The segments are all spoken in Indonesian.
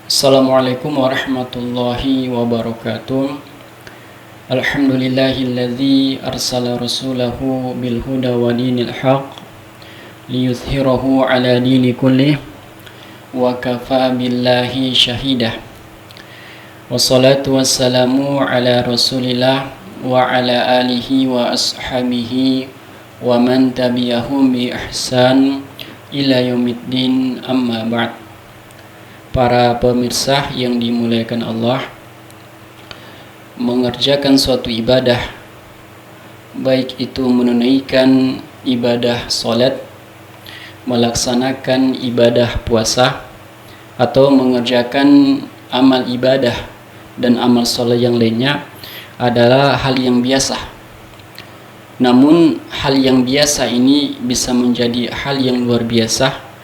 Assalamualaikum warahmatullahi wabarakatuh. Alhamdulillahilladzi arsala rasulahu bil huda wa dinil haq liyuzhirahu ala dini kullih wa kafa billahi syahidah. Wassalatu wassalamu ala rasulillah wa ala alihi wa ashabihi wa man tabi'ahum bi ihsan ila yaumiddin, amma ba'd. Para pemirsa yang dimuliakan Allah, mengerjakan suatu ibadah, baik itu menunaikan ibadah salat, melaksanakan ibadah puasa, atau mengerjakan amal ibadah dan amal salat yang lainnya adalah hal yang biasa. Namun hal yang biasa ini bisa menjadi hal yang luar biasa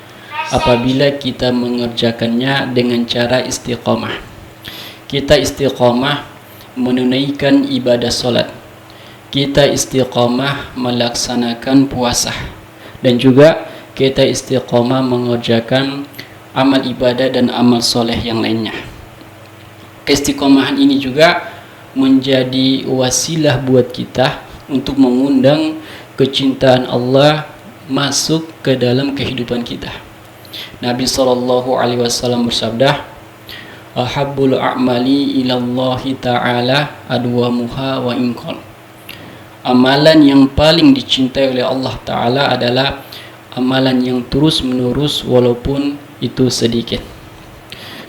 apabila kita mengerjakannya dengan cara istiqomah. Kita istiqomah menunaikan ibadah salat, kita istiqomah melaksanakan puasa, dan juga kita istiqomah mengerjakan amal ibadah dan amal soleh yang lainnya. Keistiqomahan ini juga menjadi wasilah buat kita untuk mengundang kecintaan Allah masuk ke dalam kehidupan kita. Nabi SAW bersabda, ahabbul a'mali ilallahi ta'ala adwamuha wa inqal. Amalan yang paling dicintai oleh Allah Ta'ala adalah amalan yang terus menerus walaupun itu sedikit.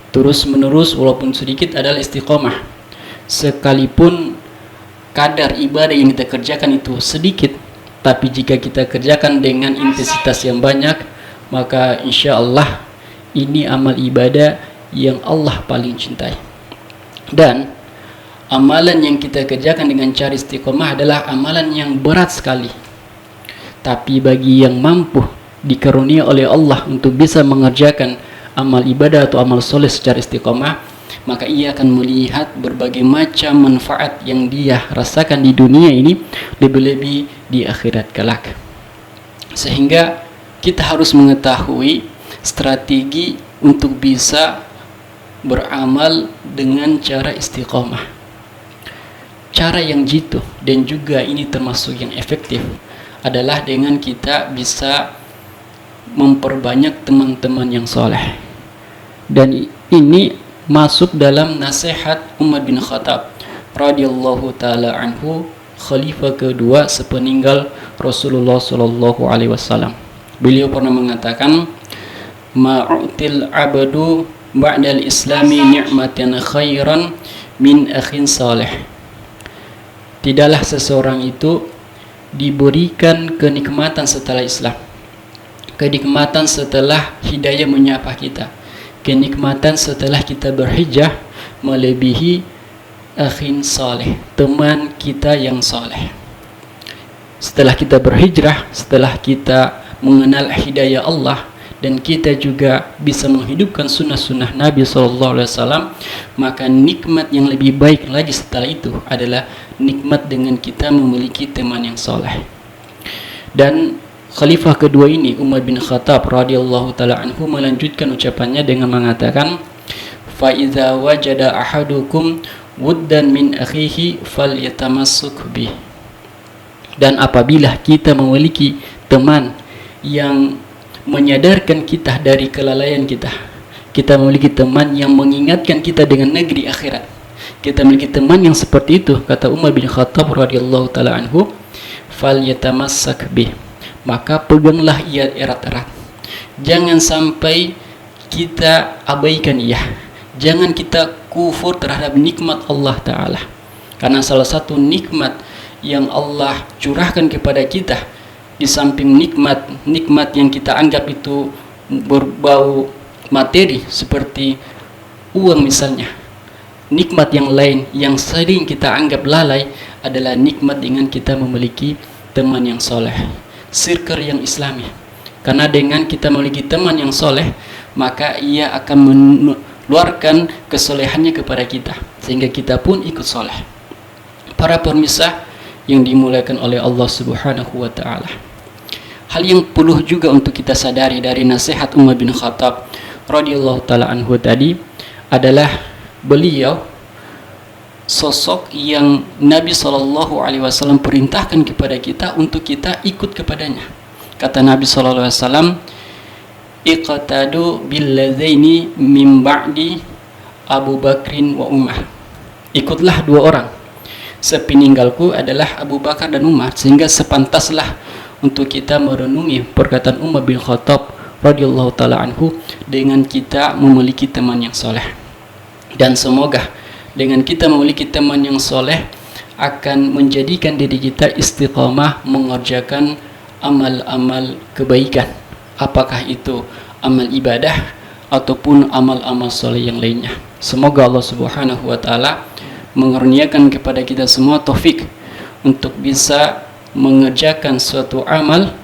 Terus menerus walaupun sedikit adalah istiqomah. Sekalipun kadar ibadah yang kita kerjakan itu sedikit, tapi jika kita kerjakan dengan intensitas yang banyak, maka insya Allah ini amal ibadah yang Allah paling cintai. Dan amalan yang kita kerjakan dengan cara istiqomah adalah amalan yang berat sekali. Tapi bagi yang mampu dikarunia oleh Allah untuk bisa mengerjakan amal ibadah atau amal soleh secara istiqomah, maka ia akan melihat berbagai macam manfaat yang dia rasakan di dunia ini, lebih-lebih di akhirat kelak. Sehingga kita harus mengetahui strategi untuk bisa beramal dengan cara istiqomah. Cara yang jitu dan juga ini termasuk yang efektif adalah dengan kita bisa memperbanyak teman-teman yang soleh. Dan ini masuk dalam nasihat Umar bin Khattab radhiyallahu taala anhu, khalifah kedua sepeninggal Rasulullah sallallahu alaihi wasallam. Beliau pernah mengatakan, ma'util abadu ba'dal islami ni'matan khairan min akhin salih. Tidaklah seseorang itu diberikan kenikmatan setelah Islam, kenikmatan setelah hidayah menyapa kita, kenikmatan setelah kita berhijrah, melebihi akhin salih, teman kita yang saleh. Setelah kita berhijrah, setelah kita mengenal hidayah Allah, dan kita juga bisa menghidupkan sunnah-sunnah Nabi SAW, maka nikmat yang lebih baik lagi setelah itu adalah nikmat dengan kita memiliki teman yang soleh. Dan khalifah kedua ini, Umar bin Khattab radhiyallahu taala anhu, melanjutkan ucapannya dengan mengatakan, fa idza wajada ahadukum wuddan min akhihi falyatamassuk bih. Dan apabila kita memiliki teman yang menyadarkan kita dari kelalaian kita, kita memiliki teman yang mengingatkan kita dengan negeri akhirat, kita memiliki teman yang seperti itu, kata Umar bin Khattab radhiyallahu taala anhu, falyatamassak bih, maka peganglah ia erat-erat. Jangan sampai kita abaikan ia, jangan kita kufur terhadap nikmat Allah Ta'ala. Karena salah satu nikmat yang Allah curahkan kepada kita, di samping nikmat yang kita anggap itu berbau materi seperti uang misalnya, nikmat yang lain yang sering kita anggap lalai adalah nikmat dengan kita memiliki teman yang soleh, circle yang islami. Karena dengan kita memiliki teman yang soleh, maka ia akan mengeluarkan kesolehannya kepada kita, sehingga kita pun ikut soleh. Para pemirsa yang dimuliakan oleh Allah Subhanahu wa Ta'ala, hal yang perlu juga untuk kita sadari dari nasihat Umar bin Khattab radhiyallahu taala anhu tadi adalah beliau sosok yang Nabi SAW perintahkan kepada kita untuk kita ikut kepadanya. Kata Nabi SAW, iqtadu billadzaini min ba'di Abu Bakrin wa Umar. Ikutlah dua orang sepeninggalku adalah Abu Bakar dan Umar, sehingga sepantaslah untuk kita merenungi perkataan Umar bin Khattab radhiyallahu taala anhu dengan kita memiliki teman yang soleh. Dan semoga dengan kita memiliki teman yang soleh akan menjadikan diri kita istiqamah mengerjakan amal-amal kebaikan, apakah itu amal ibadah ataupun amal-amal soleh yang lainnya. Semoga Allah Subhanahu wa taala mengaruniakan kepada kita semua taufik untuk bisa mengerjakan suatu amal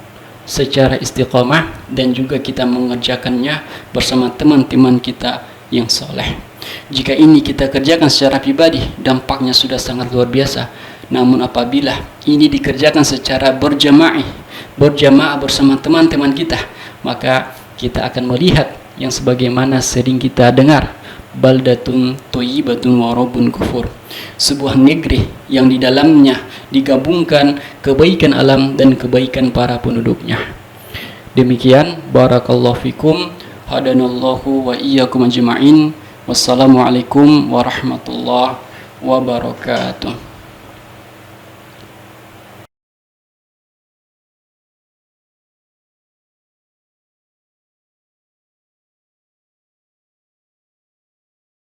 secara istiqamah dan juga kita mengerjakannya bersama teman-teman kita yang soleh. Jika ini kita kerjakan secara pribadi, dampaknya sudah sangat luar biasa. Namun apabila ini dikerjakan secara berjamaah bersama teman-teman kita, maka kita akan melihat yang sebagaimana sering kita dengar, baldatun thayyibatun wa rabbun ghafur, sebuah negeri yang di dalamnya digabungkan kebaikan alam dan kebaikan para penduduknya. Demikian, barakallahu fikum, hadanallahu wa iyyakum ajma'in. Wassalamualaikum warahmatullahi wabarakatuh.